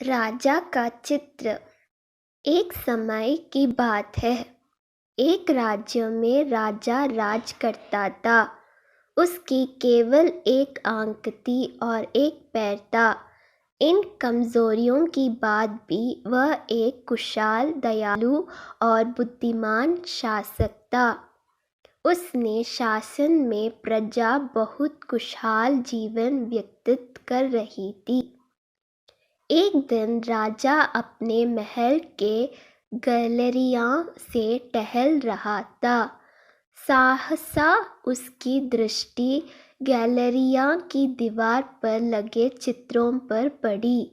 राजा का चित्र। एक समय की बात है। एक राज्य में राजा राज करता था। उसकी केवल एक आंख थी और एक पैर था। इन कमजोरियों की बाद भी वह एक कुशाल, दयालु और बुद्धिमान शासक था। उसने शासन में प्रजा बहुत खुशहाल जीवन व्यतीत कर रही थी। एक दिन राजा अपने महल के गैलरिया से टहल रहा था। सहसा उसकी दृष्टि गैलरिया की दीवार पर लगे चित्रों पर पड़ी।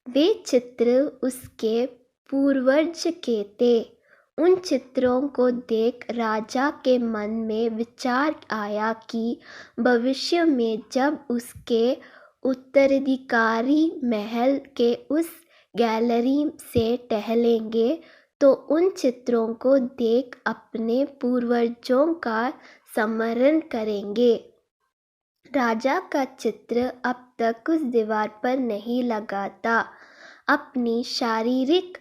वे चित्र उसके पूर्वज के थे। उन चित्रों को देख राजा के मन में विचार आया कि भविष्य में जब उसके उत्तराधिकारी महल के उस गैलरी से टहलेंगे तो उन चित्रों को देख अपने पूर्वजों का स्मरण करेंगे। राजा का चित्र अब तक उस दीवार पर नहीं लगा था। अपनी शारीरिक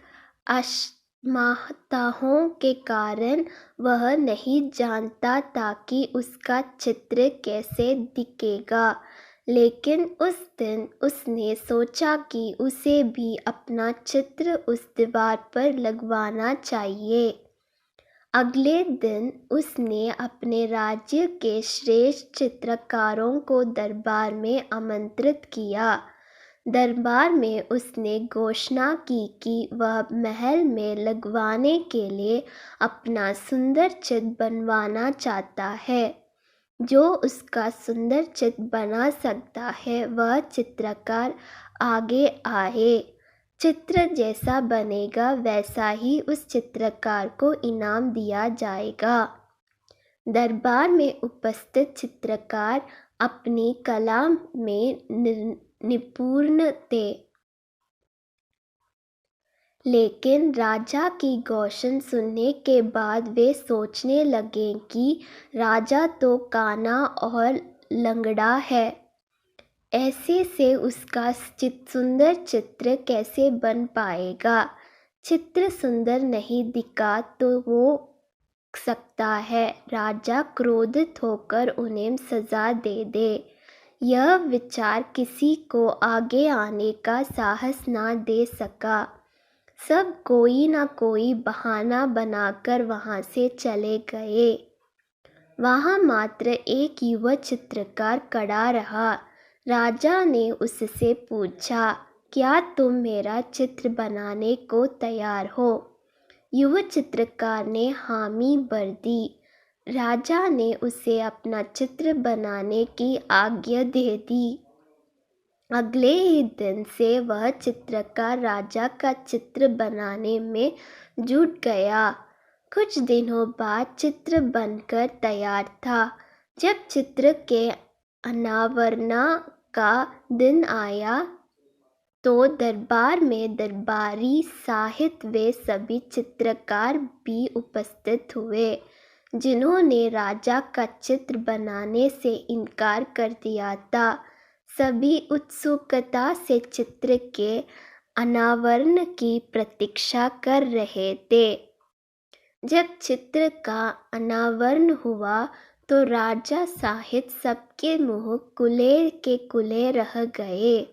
असमर्थताओं के कारण वह नहीं जानता था कि उसका चित्र कैसे दिखेगा, लेकिन उस दिन उसने सोचा कि उसे भी अपना चित्र उस दीवार पर लगवाना चाहिए। अगले दिन उसने अपने राज्य के श्रेष्ठ चित्रकारों को दरबार में आमंत्रित किया। दरबार में उसने घोषणा की कि वह महल में लगवाने के लिए अपना सुंदर चित्र बनवाना चाहता है। जो उसका सुंदर चित्र बना सकता है वह चित्रकार आगे आए। चित्र जैसा बनेगा वैसा ही उस चित्रकार को इनाम दिया जाएगा। दरबार में उपस्थित चित्रकार अपनी कला में निपुण थे, लेकिन राजा की घोषणा सुनने के बाद वे सोचने लगे कि राजा तो काना और लंगड़ा है। ऐसे से उसका सुंदर चित्र कैसे बन पाएगा। चित्र सुंदर नहीं दिखा तो हो सकता है राजा क्रोधित होकर उन्हें सजा दे दे। यह विचार किसी को आगे आने का साहस ना दे सका। सब कोई ना कोई बहाना बनाकर वहां से चले गए। वहां मात्र एक युवा चित्रकार खड़ा रहा। राजा ने उससे पूछा, क्या तुम मेरा चित्र बनाने को तैयार हो? युवा चित्रकार ने हामी भर दी। राजा ने उसे अपना चित्र बनाने की आज्ञा दे दी। अगले ही दिन से वह चित्रकार राजा का चित्र बनाने में जुट गया। कुछ दिनों बाद चित्र बनकर तैयार था। जब चित्र के अनावरण का दिन आया तो दरबार में दरबारी साहित्य वे सभी चित्रकार भी उपस्थित हुए, जिन्होंने राजा का चित्र बनाने से इनकार कर दिया था। सभी उत्सुकता से चित्र के अनावरण की प्रतीक्षा कर रहे थे। जब चित्र का अनावरण हुआ तो राजा साहित्य सबके मुंह खुले के खुले रह गए।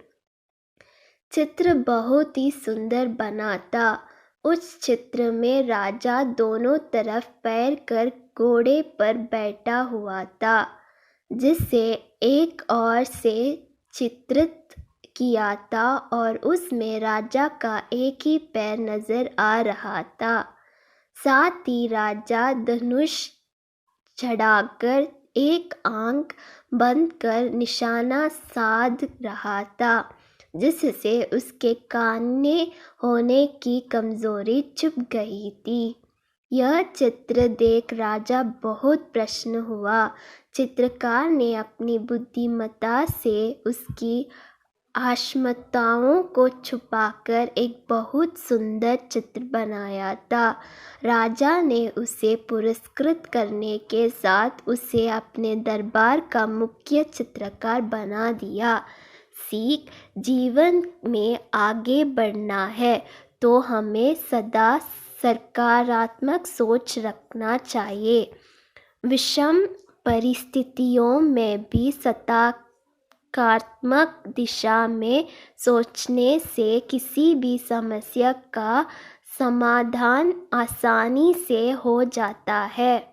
चित्र बहुत ही सुंदर बना था। उस चित्र में राजा दोनों तरफ पैर कर घोड़े पर बैठा हुआ था, जिसे एक ओर से चित्रित किया था और उसमें राजा का एक ही पैर नजर आ रहा था। साथ ही राजा धनुष चढ़ाकर एक आंख बंद कर निशाना साध रहा था, जिससे उसके काने होने की कमजोरी छुप गई थी। यह चित्र देख राजा बहुत प्रसन्न हुआ। चित्रकार ने अपनी बुद्धिमत्ता से उसकी असमर्थताओं को छुपाकर एक बहुत सुंदर चित्र बनाया था। राजा ने उसे पुरस्कृत करने के साथ उसे अपने दरबार का मुख्य चित्रकार बना दिया। सीख, जीवन में आगे बढ़ना है तो हमें सदा सकारात्मक सोच रखना चाहिए। विषम परिस्थितियों में भी सकारात्मक दिशा में सोचने से किसी भी समस्या का समाधान आसानी से हो जाता है।